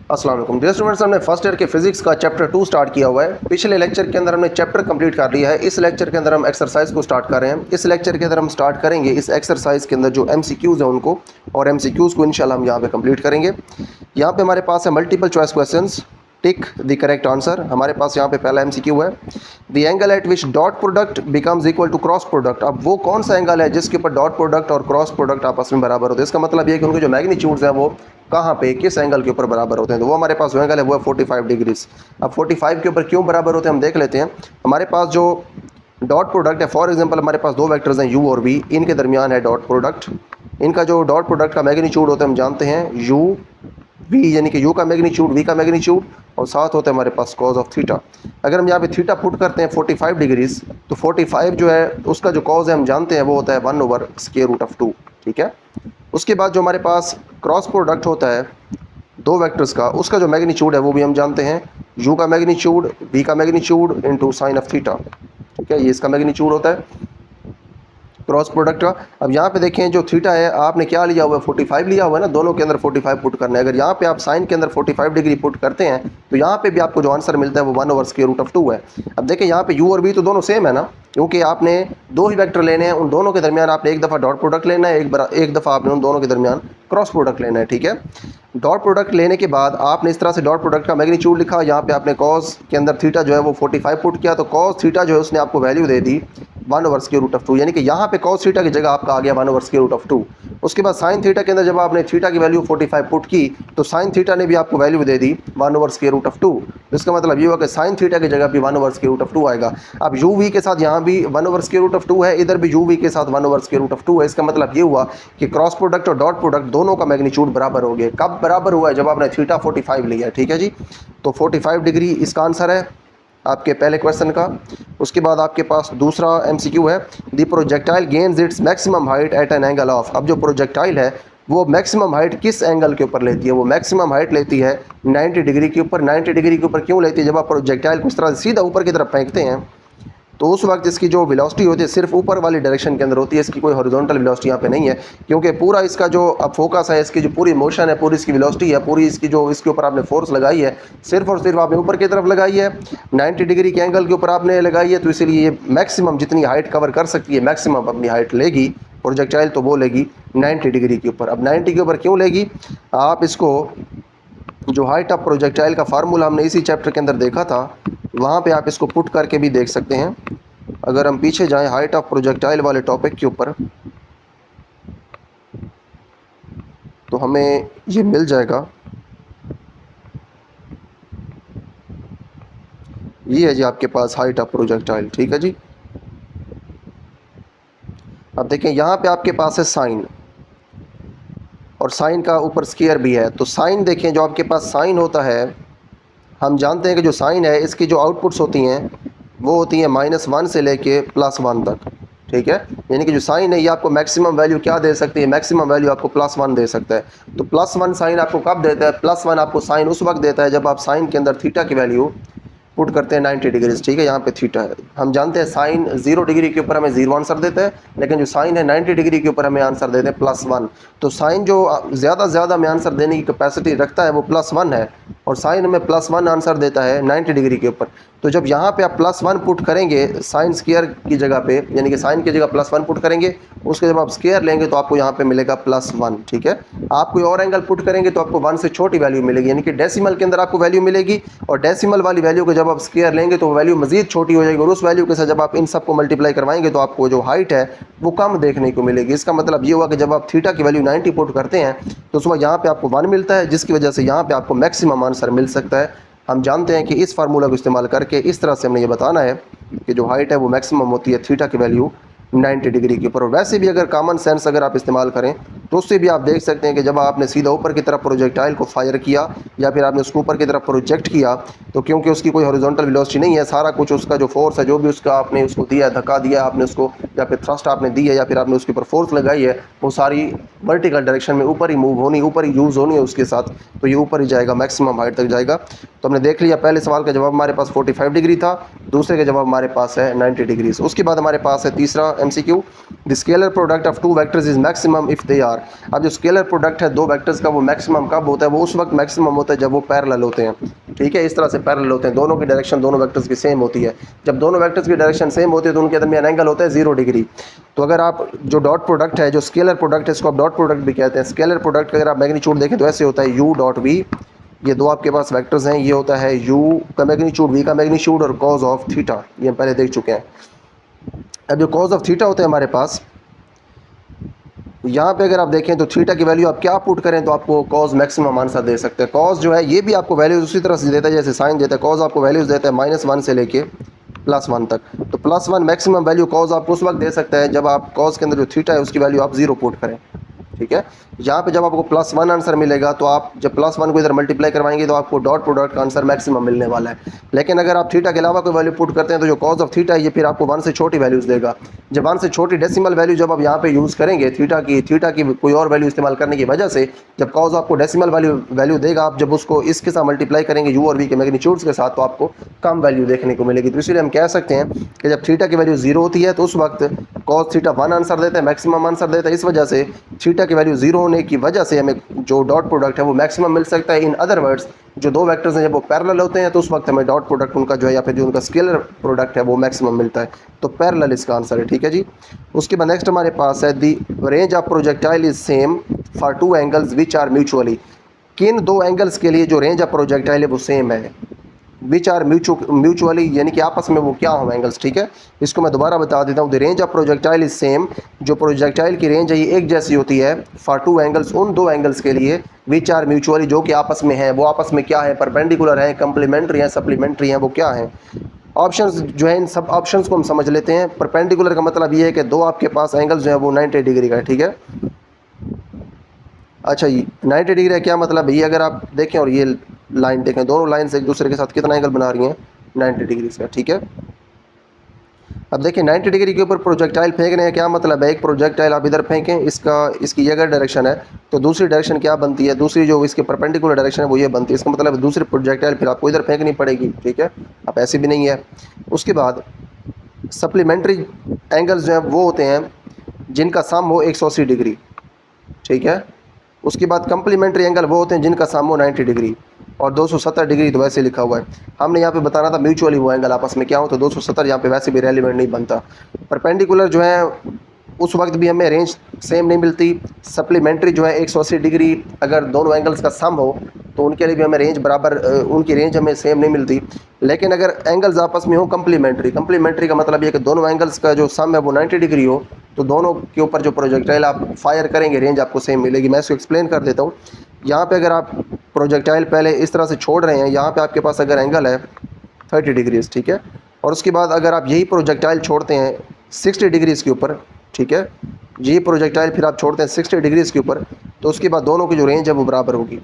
अस्सलाम वालेकुम dear students, हमने फर्स्ट ईयर के फिजिक्स का चैप्टर 2 स्टार्ट किया हुआ है। पिछले लेक्चर के अंदर हमने चैप्टर कंप्लीट कर लिया है। इस लेक्चर के अंदर हम एक्सरसाइज को स्टार्ट कर रहे हैं। इस लेक्चर के अंदर हम स्टार्ट करेंगे इस एक्सरसाइज के अंदर जो एमसीक्यूज़ हैं उनको, और एमसीक्यूज़ को इंशाल्लाह हम यहाँ पे कंप्लीट करेंगे। यहाँ पे हमारे पास है multiple choice questions, tick the correct answer. हमारे पास यहाँ पे पहला एमसीक्यू है, the angle at which dot product becomes equal to cross product. अब वो कौन सा एंगल है जिसके ऊपर डॉट प्रोडक्ट और क्रॉस प्रोडक्ट आपस में बराबर होते हैं। इसका मतलब ये है कि उनके जो मैग्नीट्यूड्स हैं वो कहाँ पे किस एंगल के ऊपर बराबर होते हैं। तो वो हमारे पास जो एंगल है वो है 45 डिग्रीज। अब 45 के ऊपर क्यों बराबर होते हैं हम देख लेते हैं। हमारे पास जो डॉट प्रोडक्ट है, फॉर एग्जांपल हमारे पास दो वेक्टर्स हैं u और v, इनके दरमियान है डॉट प्रोडक्ट। इनका जो डॉट प्रोडक्ट का मैग्नीट्यूड होता है हम जानते हैं u v, यानी कि u का मैग्नीट्यूड v का मैग्नीट्यूड, और साथ होता है हमारे पास कॉज ऑफ थीटा। अगर हम यहाँ पे थीटा पुट करते हैं 45 डिग्रीज, तो 45 जो है उसका जो कॉज है हम जानते हैं वो होता है 1/√2। ठीक है। उसके बाद जो हमारे पास क्रॉस प्रोडक्ट होता है दो वेक्टर्स का, उसका जो मैग्नीट्यूड है वो भी हम जानते हैं, u का मैग्नीट्यूड v का magnitude into sine of theta. ठीक है, ये इसका मैग्नीट्यूड होता है क्रॉस प्रोडक्ट का। अब यहाँ पे देखें जो थीटा है आपने क्या लिया हुआ है, 45 लिया हुआ है ना, दोनों के अंदर 45 पुट करना है। अगर यहाँ पे आप साइन के अंदर 45 डिग्री पुट करते हैं तो यहाँ पे भी आपको जो आंसर मिलता है वो 1/√2 है। अब देखें यहाँ पे u और v तो दोनों सेम है ना, क्योंकि आपने दो ही वेक्टर लेने हैं, उन दोनों के दरमियान आपने एक दफ़ा डॉट प्रोडक्ट लेना है, एक दफ़ा आपने उन दोनों के दरमियान क्रॉस प्रोडक्ट लेना है। ठीक है, डॉट प्रोडक्ट लेने के बाद आपने इस तरह से डॉट प्रोडक्ट का मैग्नीट्यूड लिखा, यहाँ पे आपने कॉस के अंदर थीटा जो है वो 45 पुट किया, तो कॉस थीटा जो है उसने आपको वैल्यू दे दी 1/√2, यानी कि यहाँ पे कॉस थीटा की जगह आपका आ गया 1/√2। उसके बाद साइन थीटा के अंदर जब आपने थीटा की वैल्यू 45 पुट की तो साइन थीटा ने भी आपको वैल्यू दे दी 1/√2। इसका मतलब ये हुआ कि साइन थीटा की जगह भी 1/√2 आएगा। अब यू वी के साथ यहाँ भी 1/√2 है, इधर भी यू वी के साथ 1/√2 है। इसका मतलब ये हुआ कि क्रॉस प्रोडक्ट और डॉट प्रोडक्ट दोनों का मैग्नीट्यूड बराबर हो गया। कब बराबर हुआ है? जब आपने थीटा 45 लिया। ठीक है जी, तो 45 डिग्री इसका आंसर है आपके पहले क्वेश्चन का। उसके बाद आपके पास दूसरा एमसीक्यू है, the projectile gains its maximum height at an angle of. अब जो प्रोजेक्टाइल है वो मैक्सिमम हाइट किस एंगल के ऊपर लेती है? वो मैक्सिमम हाइट लेती है 90 डिग्री के ऊपर। 90 डिग्री के ऊपर क्यों लेती है? जब आप प्रोजेक्टाइल को इस तरह सीधा ऊपर की तरफ फेंकते हैं तो उस वक्त इसकी जो वेलोसिटी होती है सिर्फ ऊपर वाली डायरेक्शन के अंदर होती है, इसकी कोई हॉरिजॉन्टल वेलोसिटी यहाँ पे नहीं है, क्योंकि पूरा इसका जो अब फोकस है, इसकी जो पूरी मोशन है, पूरी इसकी वेलोसिटी है, पूरी इसकी जो इसके ऊपर आपने फोर्स लगाई है सिर्फ और सिर्फ आपने ऊपर की तरफ लगाई है, 90 डिग्री के एंगल के ऊपर आपने लगाई है। तो इसलिए ये मैक्सिमम जितनी हाइट कवर कर सकती है, मैक्सिमम अपनी हाइट लेगी प्रोजेक्टाइल, तो वो लेगी 90 डिग्री के ऊपर। अब 90 के ऊपर क्यों लेगी? आप इसको जो हाइट ऑफ प्रोजेक्टाइल का फार्मूला हमने इसी चैप्टर के अंदर देखा था, वहाँ पे आप इसको पुट करके भी देख सकते हैं। अगर हम पीछे जाएं हाइट ऑफ प्रोजेक्टाइल वाले टॉपिक के ऊपर, तो हमें ये मिल जाएगा, ये है जी आपके पास हाइट ऑफ प्रोजेक्टाइल। ठीक है जी, अब देखें यहाँ पे आपके पास है साइन, और साइन का ऊपर स्क्वायर भी है। तो साइन देखें, जो आपके पास साइन होता है, हम जानते हैं कि जो साइन है इसकी जो आउटपुट्स होती हैं वो होती हैं -1 से लेके +1 तक। ठीक है, यानी कि जो साइन है ये आपको मैक्सिमम वैल्यू क्या दे सकती है? मैक्सिमम वैल्यू आपको +1 दे सकता है। तो +1 साइन आपको कब देता है? +1 आपको साइन उस वक्त देता है जब आप साइन के अंदर थीटा की वैल्यू पुट करते हैं 90 डिग्रीज। ठीक है, यहाँ पे थीटा है, हम जानते हैं साइन 0 डिग्री के ऊपर हमें 0 आंसर देता है, लेकिन जो साइन है 90 डिग्री के ऊपर हमें आंसर देते हैं +1। तो साइन जो ज़्यादा हमें आंसर देने की कैपेसिटी रखता है वो +1 है, और साइन हमें +1 आंसर देता है 90 डिग्री के ऊपर। तो जब यहाँ पे आप +1 पुट करेंगे साइन स्क्वायर की जगह पे, यानी कि साइन की जगह +1 पुट करेंगे, उसके जब आप स्क्वायर लेंगे तो आपको यहाँ पे मिलेगा +1। ठीक है, आप कोई और एंगल पुट करेंगे तो आपको 1 से छोटी वैल्यू मिलेगी, यानी कि डेसिमल के अंदर आपको वैल्यू मिलेगी, और डेसिमल वाली वैल्यू को जब आप स्क्वायर लेंगे तो वैल्यू मजीद छोटी हो जाएगी, और उस वैल्यू के साथ जब आप इन सबको मल्टीप्लाई करवाएंगे तो आपको जो हाइट है वो कम देखने को मिलेगी। इसका मतलब ये हुआ कि जब आप थीटा की वैल्यू 90 पुट करते हैं तो उस वक्त यहाँ पे आपको 1 मिलता है, जिसकी वजह से यहाँ पे आपको मैक्सिमम आंसर मिल सकता है। हम जानते हैं कि इस फार्मूला को इस्तेमाल करके इस तरह से हमने ये बताना है कि जो हाइट है वो मैक्सिमम होती है थीटा की वैल्यू 90 डिग्री के ऊपर। और वैसे भी अगर कॉमन सेंस अगर आप इस्तेमाल करें तो उससे भी आप देख सकते हैं कि जब आपने सीधा ऊपर की तरफ प्रोजेक्टाइल को फायर किया या फिर आपने उसको ऊपर की तरफ प्रोजेक्ट किया, तो क्योंकि उसकी कोई हॉरिजॉन्टल वेलोसिटी नहीं है, सारा कुछ उसका जो फोर्स है, जो भी उसका आपने उसको दिया, धक्का दिया आपने उसको, या फिर थ्रस्ट आपने दी है, या फिर आपने उसके ऊपर फोर्स लगाई है, वो सारी वर्टिकल डायरेक्शन में ऊपर ही मूव होनी, ऊपर ही यूज़ होनी है उसके साथ, तो ये ऊपर ही जाएगा, मैक्सिमम हाइट तक जाएगा। तो हमने देख लिया पहले सवाल का जवाब हमारे पास 45 डिग्री था, दूसरे का जवाब हमारे पास है 90 डिग्रीज। उसके बाद हमारे पास है तीसरा MCQ, the scalar product of two vectors is maximum if they are. Are. अब जो स्केलर प्रोडक्ट है दो वेक्टर्स का वो मैक्सिमम कब होता है, वो उस वक्त मैक्सिमम होता है जब वो पैरेलल होते हैं। ठीक है, इस तरह से पैरेलल होते हैं, दोनों की डायरेक्शन दोनों वेक्टर्स की सेम होती है। जब दोनों वेक्टर्स की डायरेक्शन सेम होती है तो उनके दरमियान एंगल होता है 0 डिग्री। तो अगर आप जो डॉट प्रोडक्ट है, जो स्केलर प्रोडक्ट है, इसको आप डॉट प्रोडक्ट भी कहते हैं। स्केलर प्रोडक्ट का अगर आप मैग्नीट्यूड देखें तो ऐसे होता है u डॉट v, ये दो आपके पास वेक्टर्स हैं, ये होता है u का मैग्नीट्यूड, v का मैग्नीट्यूड और कॉज ऑफ थीटा, ये हम पहले देख चुके हैं। अब जो कॉज ऑफ थीटा होते हैं हमारे पास, यहाँ पे अगर आप देखें तो थीटा की वैल्यू आप क्या पुट करें तो आपको कॉज मैक्सिमम आंसर दे सकते हैं। कॉज जो है ये भी आपको वैल्यूज उसी तरह से देता है जैसे साइन देता है। कॉज आपको वैल्यूज देता है -1 से लेके +1 तक। तो +1 मैक्सिमम वैल्यू कॉज आपको उस वक्त दे सकता है जब आप कॉज के अंदर जो थीटा है उसकी वैल्यू आप 0 पुट करें। ठीक है, यहाँ पे जब आपको +1 आंसर मिलेगा तो आप जब +1 को इधर मल्टीप्लाई करवाएंगे तो आपको डॉट प्रोडक्ट का आंसर मैक्सिमम मिलने वाला है। लेकिन अगर आप थीटा के अलावा कोई वैल्यू पुट करते हैं तो जो कॉज ऑफ थीटा है ये फिर आपको 1 से छोटी वैल्यूज़ देगा। जब 1 से छोटी डेसिमल वैल्यू जब आप यहाँ पे यूज़ करेंगे थीटा की कोई और वैल्यू इस्तेमाल करने की वजह से जब कॉज आपको डेसिमल वैल्यू देगा, आप जब उसको इसके साथ मल्टीप्लाई करेंगे u और v के मैग्नीट्यूड्स के साथ तो आपको कम वैल्यू देखने को मिलेगी। तो इसलिए हम कह सकते हैं कि जब थीटा की वैल्यू 0 होती है तो उस वक्त कॉज थीटा 1 आंसर देता है, मैक्सिमम आंसर देता है। इस वजह से थीटा की वैल्यू 0 होने की वजह से हमें जो डॉट प्रोडक्ट है वो मैक्सिमम मिल सकता है। इन अदर वर्ड्स जो दो वेक्टर्स हैं जब वो पैरेलल होते हैं तो उस वक्त हमें डॉट प्रोडक्ट उनका जो है या फिर जो उनका स्केलर प्रोडक्ट है वो मैक्सिमम मिलता है। तो पैरेलल इसका आंसर है। ठीक है जी, उसके बाद नेक्स्ट हमारे पास है the range of projectile is same for two angles which are mutually. किन दो एंगल्स के लिए जो रेंज ऑफ प्रोजेक्टाइल है वो सेम है, विच आर म्यूचुअली यानी कि आपस में वो क्या हो एंगल्स। ठीक है, इसको मैं दोबारा बता देता हूँ। The range of projectile is same, जो प्रोजेक्टाइल की रेंज है ये एक जैसी होती है फॉर टू एंगल्स, उन दो एंगल्स के लिए विच आर म्यूचुअली जो कि आपस में हैं। वो आपस में क्या है, परपेंडिकुलर हैं, कंप्लीमेंट्री हैं, सप्लीमेंट्री हैं, वो क्या हैं। ऑप्शंस जो है इन सब ऑप्शंस को हम समझ लेते हैं। परपेंडिकुलर का मतलब ये है कि दो आपके पास एंगल्स जो है वो 90 डिग्री का है। ठीक है, अच्छा ये 90 डिग्री है क्या मतलब, ये अगर आप देखें और ये लाइन देखें, दोनों लाइन से एक दूसरे के साथ कितना एंगल बना रही हैं 90 डिग्री से। ठीक है, अब देखिए 90 डिग्री के ऊपर प्रोजेक्टाइल फेंक रहे हैं, क्या मतलब है, एक प्रोजेक्टाइल आप इधर फेंकें, इसकी अगर डायरेक्शन है तो दूसरी डायरेक्शन क्या बनती है, दूसरी जो इसके परपेंडिकुलर डायरेक्शन है वो ये बनती है। इसका मतलब दूसरी प्रोजेक्टाइल फिर आपको इधर फेंकनी पड़ेगी। ठीक है, अब ऐसी भी नहीं है। उसके बाद सप्लीमेंट्री एंगल्स जो हैं वो होते हैं जिनका सम हो 180 डिग्री। ठीक है, उसके बाद कंप्लीमेंट्री एंगल वो होते हैं जिनका सम हो 90 डिग्री, और 270 डिग्री तो वैसे लिखा हुआ है। हमने यहाँ पे बताना था म्यूचुअली वो एंगल आपस में क्या हो, तो 270 यहाँ पे वैसे भी रेलिवेंट नहीं बनता। परपेंडिकुलर जो है उस वक्त भी हमें रेंज सेम नहीं मिलती। सप्लीमेंट्री जो है 180 डिग्री अगर दोनों एंगल्स का सम हो तो उनके लिए भी हमें रेंज बराबर, उनकी रेंज हमें सेम नहीं मिलती। लेकिन अगर एंगल्स आपस में हो कंप्लीमेंट्री का मतलब ये कि दोनों एंगल्स का जो सम है वो 90 डिग्री हो, तो दोनों के ऊपर जो प्रोजेक्टाइल आप फायर करेंगे रेंज आपको सेम मिलेगी। मैं इसको एक्सप्लेन कर देता हूँ। यहाँ पे अगर आप प्रोजेक्टाइल पहले इस तरह से छोड़ रहे हैं, यहाँ पे आपके पास अगर एंगल है 30 डिग्रीज, ठीक है, और उसके बाद अगर आप यही प्रोजेक्टाइल छोड़ते हैं 60 डिग्रीज़ के ऊपर, ठीक है, ये प्रोजेक्टाइल फिर आप छोड़ते हैं 60 डिग्रीज़ के ऊपर, तो उसके बाद दोनों की जो रेंज है वो बराबर होगी।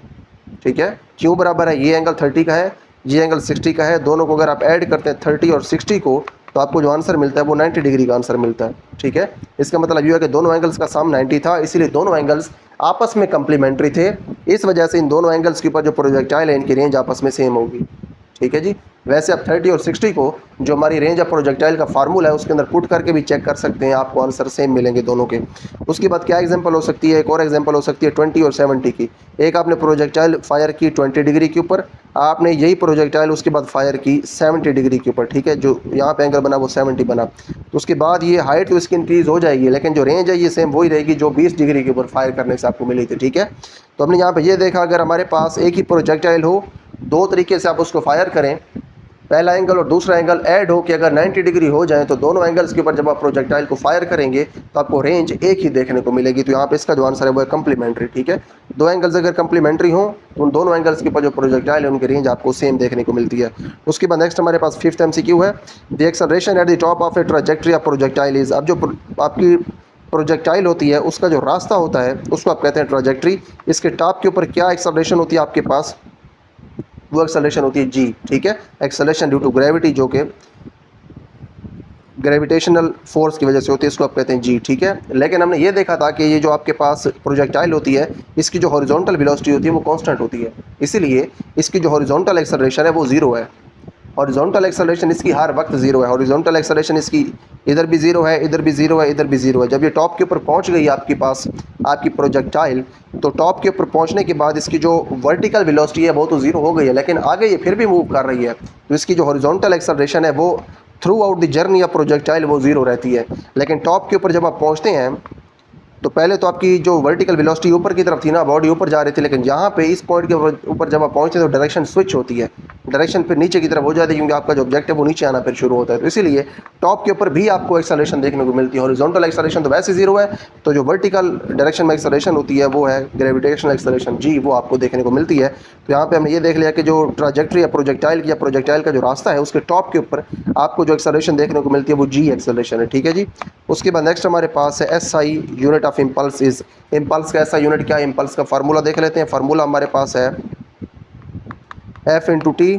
ठीक है, क्यों बराबर है, ये एंगल 30 का है, ये एंगल 60 का है, दोनों को अगर आप ऐड करते हैं 30 और 60 को तो आपको जो आंसर मिलता है वो 90 डिग्री का आंसर मिलता है। ठीक है, इसका मतलब ये है कि दोनों एंगल्स का सम 90 था, इसीलिए दोनों एंगल्स आपस में कंप्लीमेंट्री थे। इस वजह से इन दोनों एंगल्स के ऊपर जो प्रोजेक्टाइल है इनकी रेंज आपस में सेम होगी। ठीक है जी, वैसे आप 30 और 60 को जो हमारी रेंज ऑफ प्रोजेक्टाइल का फार्मूला है उसके अंदर पुट करके भी चेक कर सकते हैं, आपको आंसर सेम मिलेंगे दोनों के। उसके बाद क्या एग्जांपल हो सकती है, एक और एग्जांपल हो सकती है 20 और 70 की। एक आपने प्रोजेक्टाइल फायर की 20 डिग्री के ऊपर, आपने यही प्रोजेक्टाइल उसके बाद फायर की 70 डिग्री के ऊपर। ठीक है, जो यहाँ पे एंगल बना वो 70 बना, तो उसके बाद ये हाइट तो इसकी इंक्रीज़ हो जाएगी, लेकिन जो रेंज है ये सेम वही रहेगी जो 20 डिग्री के ऊपर फायर करने से आपको मिली थी। ठीक है, तो हमने यहाँ पर ये देखा अगर हमारे पास एक ही प्रोजेक्टाइल हो, दो तरीके से आप उसको फायर करें, पहला एंगल और दूसरा एंगल ऐड हो कि अगर 90 डिग्री हो जाए तो दोनों एंगल्स के ऊपर जब आप प्रोजेक्टाइल को फायर करेंगे तो आपको रेंज एक ही देखने को मिलेगी। तो यहाँ पे इसका जो आंसर है वो है कंप्लीमेंट्री। ठीक है, दो एंगल्स अगर कंप्लीमेंट्री हो तो उन दोनों एंगल्स के ऊपर जो प्रोजेक्टाइल है उनकी रेंज आपको सेम देखने को मिलती है। उसके बाद नेक्स्ट हमारे पास 5th MCQ है, the acceleration at the top of A trajectory of projectile is. अब जो आपकी प्रोजेक्टाइल होती है उसका जो रास्ता होता है उसको आप कहते हैं ट्रैजेक्टरी। इसके टॉप के ऊपर क्या एक्सेलरेशन होती है आपके पास, वो एक्सेलरेशन होती है जी। ठीक है, एक्सेलरेशन ड्यू टू ग्रेविटी, जो कि ग्रेविटेशनल फोर्स की वजह से होती है, इसको आप कहते हैं जी। ठीक है, लेकिन हमने ये देखा था कि ये जो आपके पास प्रोजेक्टाइल होती है इसकी जो हॉरिजॉन्टल वेलोसिटी होती है वो कांस्टेंट होती है, इसीलिए इसकी जो हॉरिजॉन्टल एक्सेलरेशन है वो 0 है। हॉरिजॉन्टल एक्सेलरेशन इसकी हर वक्त ज़ीरो है। हॉरिजॉन्टल एक्सेलरेशन इसकी इधर भी ज़ीरो है, इधर भी ज़ीरो है, इधर भी ज़ीरो है। जब ये टॉप के ऊपर पहुंच गई आपके पास आपकी प्रोजेक्टाइल, तो टॉप के ऊपर पहुंचने के बाद इसकी जो वर्टिकल वेलोसिटी है वो तो ज़ीरो हो गई है, लेकिन आगे ये फिर भी मूव कर रही है, तो इसकी जो हॉरिजॉन्टल एक्सेलरेशन है वो through out the journey of projectile वो ज़ीरो रहती है। लेकिन टॉप के ऊपर जब आप पहुँचते हैं तो पहले तो आपकी जो वर्टिकल वेलोसिटी ऊपर की तरफ थी ना, बॉडी ऊपर जा रही थी, लेकिन यहाँ पे इस पॉइंट के ऊपर जब आप पहुँचते हैं तो डायरेक्शन स्विच होती है, डायरेक्शन फिर नीचे की तरफ हो जाती है, क्योंकि आपका जो ऑब्जेक्ट है वो नीचे आना फिर शुरू होता है। तो इसीलिए टॉप के ऊपर भी आपको एक्सेलरेशन देखने को मिलती है। हॉरिजॉन्टल एक्सेलरेशन तो वैसे ज़ीरो है, तो जो वर्टिकल डायरेक्शन में एक्सेलरेशन होती है वो है ग्रेविटेशनल एक्सेलरेशन जी, वो आपको देखने को मिलती है। तो यहाँ पे हमने ये देख लिया कि जो ट्राजेक्ट्री है प्रोजेक्टाइल की या प्रोजेक्टाइल का जो रास्ता है उसके टॉप के ऊपर आपको जो एक्सेलरेशन देखने को मिलती है वो जी एक्सेलरेशन है, ठीक है जी। उसके बाद नेक्स्ट हमारे पास है SI unit of impulse is, impulse का ऐसा यूनिट क्या है, इम्पल्स का फार्मूला देख लेते हैं। फार्मूला हमारे पास है एफ इंटू टी,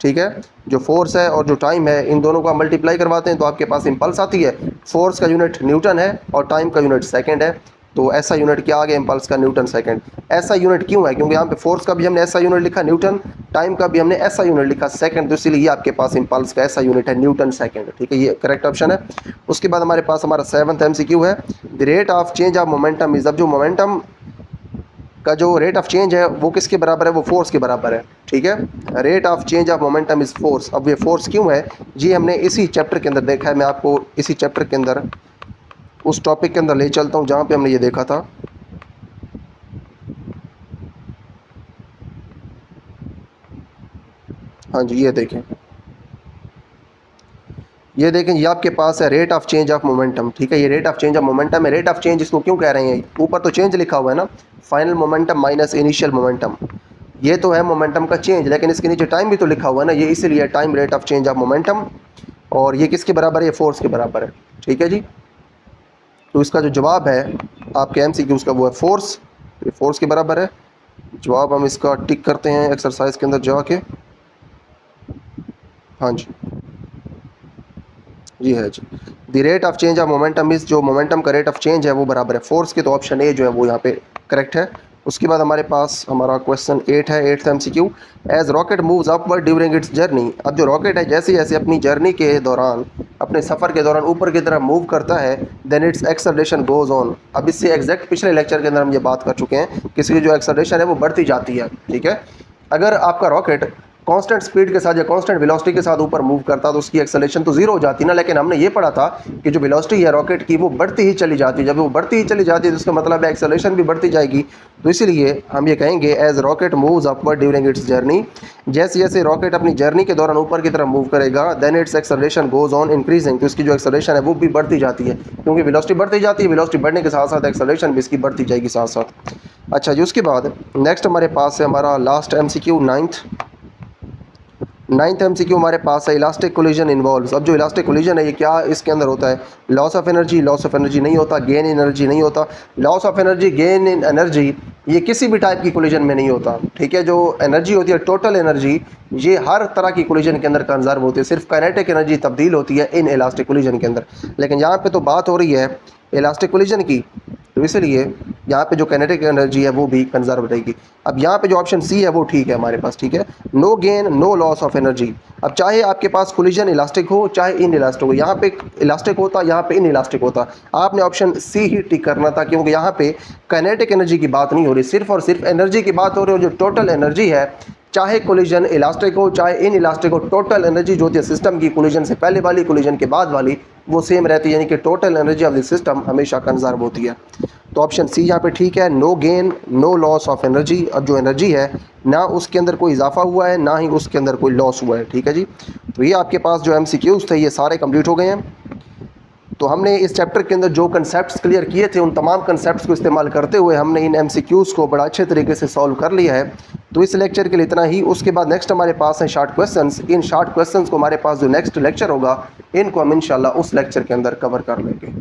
ठीक है। जो फोर्स है और जो टाइम है इन दोनों को आप मल्टीप्लाई करवाते हैं तो आपके पास इम्पल्स आती है। फोर्स का यूनिट न्यूटन है और टाइम का यूनिट सेकंड है, तो ऐसा यूनिट क्या आ गया इम्पल्स का, न्यूटन सेकंड। ऐसा यूनिट क्यों है, क्योंकि यहाँ पे फोर्स का भी हमने ऐसा यूनिट लिखा न्यूटन, टाइम का भी हमने ऐसा यूनिट लिखा सेकंड, तो इसीलिए आपके पास इम्पल्स का ऐसा यूनिट है न्यूटन सेकंड, ठीक है, ये करेक्ट ऑप्शन है। उसके बाद हमारे पास हमारा 7th MCQ है, the rate of change of momentum is, अब जो मोमेंटम का जो रेट ऑफ चेंज है वो किसके बराबर है, वो फोर्स के बराबर है, ठीक है। Rate of change of momentum is force. अब ये फोर्स क्यों है जी, हमने इसी चैप्टर के अंदर देखा है। मैं आपको इसी चैप्टर के अंदर उस टॉपिक के अंदर ले चलता हूँ जहाँ पे हमने ये देखा था। हाँ जी, ये देखें, ये देखें, ये आपके पास है rate of change of momentum, ठीक है। ये rate of change of momentum है। रेट ऑफ चेंज इसको क्यों कह रहे हैं, ऊपर तो चेंज लिखा हुआ है ना, final momentum minus initial momentum, ये तो है मोमेंटम का चेंज, लेकिन इसके नीचे टाइम भी तो लिखा हुआ है ना, ये इसीलिए time rate of change of momentum, और ये किसके बराबर है, ये फोर्स के बराबर है, ठीक है जी। तो इसका जो जवाब है आपके MCQ का वो है फोर्स, ये फोर्स के बराबर है। जवाब हम इसका टिक करते हैं एक्सरसाइज के अंदर जाके। हाँ जी, जी है जी। The rate of change of momentum is, जो मोमेंटम का रेट ऑफ चेंज है वो बराबर है फोर्स के, तो ऑप्शन ए जो है वो यहाँ पे करेक्ट है। उसके बाद हमारे पास हमारा क्वेश्चन 8 है, 8th MCQ, as rocket moves upward during its journey. अब जो रॉकेट है जैसे जैसे अपनी जर्नी के दौरान, अपने सफ़र के दौरान ऊपर की तरफ मूव करता है, then its acceleration goes on. अब इससे एग्जैक्ट पिछले लेक्चर के अंदर हम ये बात कर चुके हैं कि इसकी जो एक्सेलरेशन है वो बढ़ती जाती है, ठीक है। अगर आपका रॉकेट कांस्टेंट स्पीड के साथ या कांस्टेंट वेलोसिटी के साथ ऊपर मूव करता तो उसकी एक्सेलरेशन तो जीरो हो जाती ना, लेकिन हमने ये पढ़ा था कि जो वेलोसिटी है रॉकेट की वो बढ़ती ही चली जाती है। जब वो बढ़ती ही चली जाती है तो उसका मतलब है एक्सेलरेशन भी बढ़ती जाएगी। तो इसीलिए हम ये कहेंगे as rocket moves upward during its journey, जैसे जैसे रॉकेट अपनी जर्नी के दौरान ऊपर की तरफ मूव करेगा, then its acceleration goes on increasing, तो इसकी जो एक्सेलरेशन है वो भी बढ़ती जाती है, क्योंकि वेलोसिटी बढ़ती जाती है, वेलोसिटी बढ़ने के साथ साथ एक्सेलरेशन भी इसकी बढ़ती जाएगी साथ साथ। अच्छा जी, उसके बाद नेक्स्ट हमारे पास है हमारा लास्ट MCQ 9th MCQ हमारे पास है इलास्टिक कोलिजन इन्वॉल्व्स। अब जो इलास्टिक कोलिजन है ये क्या इसके अंदर होता है, loss of energy, loss of energy नहीं होता, गेन इन एनर्जी नहीं होता। Loss of energy, gain in energy ये किसी भी टाइप की कोलिजन में नहीं होता, ठीक है। जो एनर्जी होती है टोटल एनर्जी, ये हर तरह की कोलिजन के अंदर कंजर्व होती है, सिर्फ काइनेटिक एनर्जी तब्दील होती है इन इलास्टिक कोलिजन के अंदर। लेकिन यहाँ पे तो बात हो रही है इलास्टिक कोलिजन की, तो इसलिए यहाँ पे जो काइनेटिक एनर्जी है वो भी कंजर्व रहेगी। अब यहाँ पे जो ऑप्शन सी है वो ठीक है हमारे पास, ठीक है। No gain no loss of energy. अब चाहे आपके पास कोलिजन इलास्टिक हो चाहे इन इलास्टिक हो, यहाँ पे इलास्टिक होता, यहाँ पे इन इलास्टिक होता, आपने ऑप्शन सी ही टिक करना था, क्योंकि यहाँ पे काइनेटिक एनर्जी की बात नहीं हो रही, सिर्फ और सिर्फ एनर्जी की बात हो रही है। जो टोटल एनर्जी है, चाहे कोलिजन इलास्टिक हो चाहे इन इलास्टिक हो, टोटल एनर्जी जो होती है सिस्टम की, कोलिजन से पहले वाली कोलिजन के बाद वाली, वो सेम रहती है, यानी कि total energy of the system हमेशा कंजर्व होती है। तो ऑप्शन सी यहाँ पे ठीक है, no gain no loss of energy. अब जो एनर्जी है ना उसके अंदर कोई इजाफा हुआ है ना ही उसके अंदर कोई लॉस हुआ है, ठीक है जी। तो ये आपके पास जो MCQs थे ये सारे कंप्लीट हो गए हैं। तो हमने इस चैप्टर के अंदर जो कंसेप्ट्स क्लियर किए थे उन तमाम कंसेप्ट्स को इस्तेमाल करते हुए हमने इन MCQs को बड़ा अच्छे तरीके से सॉल्व कर लिया है। तो इस लेक्चर के लिए इतना ही। उसके बाद नेक्स्ट हमारे पास है short questions. In short questions को हमारे पास जो नेक्स्ट लेक्चर होगा इनको हम इंशाल्लाह उस लेक्चर के अंदर कवर कर लेंगे।